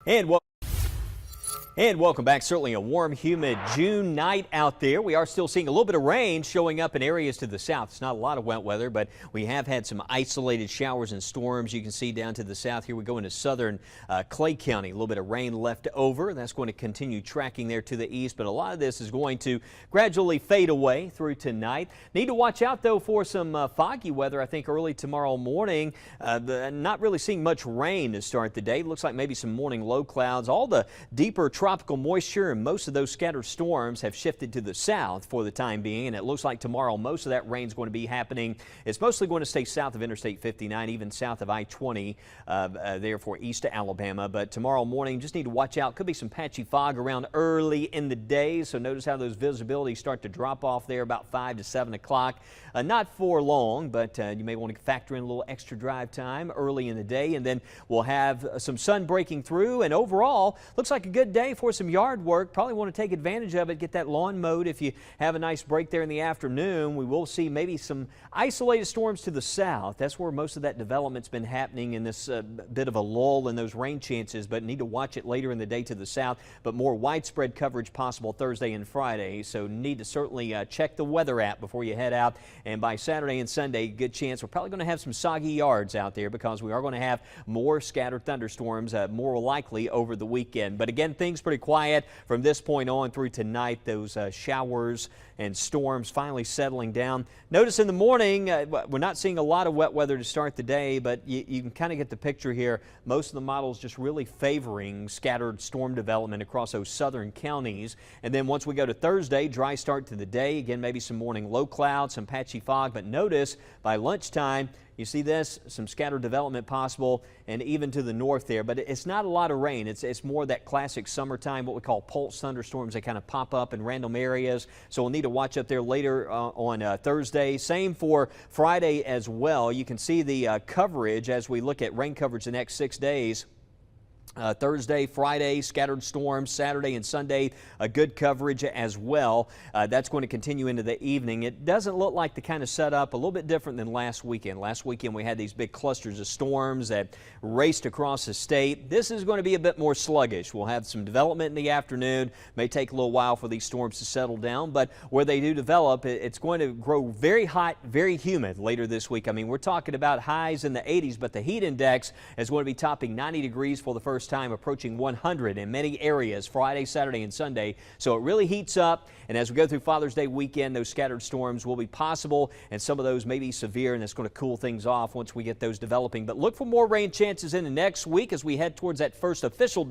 And well, And welcome back. Certainly a warm, humid June night out there. We are still seeing a little bit of rain showing up in areas to the south. It's not a lot of wet weather, but we have had some isolated showers and storms. You can see down to the south here. We go into southern Clay County. A little bit of rain left over. That's going to continue tracking there to the east, but a lot of this is going to gradually fade away through tonight. Need to watch out, though, for some foggy weather, I think, early tomorrow morning. Not really seeing much rain to start the day. Looks like maybe some morning low clouds. All the deeper tropical moisture and most of those scattered storms have shifted to the south for the time being, and it looks like tomorrow most of that rain is going to be happening. It's mostly going to stay south of Interstate 59, even south of I-20 there for east to Alabama. But tomorrow morning, just need to watch out. Could be some patchy fog around early in the day, so notice how those visibilities start to drop off there about 5 to 7 o'clock. Not for long, but you may want to factor in a little extra drive time early in the day, and then we'll have some sun breaking through, and overall looks like a good day for some yard work. Probably want to take advantage of it, get that lawn mowed if you have a nice break there in the afternoon. We will see maybe some isolated storms to the south. That's where most of that development's been happening in this bit of a lull in those rain chances, but need to watch it later in the day to the south. But more widespread coverage possible Thursday and Friday, so need to certainly check the weather app before you head out. And by Saturday and Sunday, good chance we're probably going to have some soggy yards out there because we are going to have more scattered thunderstorms more likely over the weekend. But again, things pretty quiet from this point on through tonight. Those showers and storms finally settling down. Notice in the morning, we're not seeing a lot of wet weather to start the day, but you can kind of get the picture here. Most of the models just really favoring scattered storm development across those southern counties. And then once we go to Thursday, dry start to the day. Again, maybe some morning low clouds, some patchy fog, but notice by lunchtime, you see this, some scattered development possible, and even to the north there. But it's not a lot of rain. It's more that classic summertime, what we call pulse thunderstorms. They kind of pop up in random areas. So we'll need to watch up there later on Thursday. Same for Friday as well. You can see the coverage as we look at rain coverage the next 6 days. Thursday, Friday, scattered storms. Saturday and Sunday, a good coverage as well. That's going to continue into the evening. It doesn't look like the kind of setup, a little bit different than last weekend. Last weekend we had these big clusters of storms that raced across the state. This is going to be a bit more sluggish. We'll have some development in the afternoon. May take a little while for these storms to settle down, but where they do develop, it's going to grow very hot, very humid later this week. I mean, we're talking about highs in the 80s, but the heat index is going to be topping 90 degrees for the first time, approaching 100 in many areas Friday, Saturday, and Sunday. So it really heats up, and as we go through Father's Day weekend, those scattered storms will be possible, and some of those may be severe, and it's going to cool things off once we get those developing. But look for more rain chances in the next week as we head towards that first official day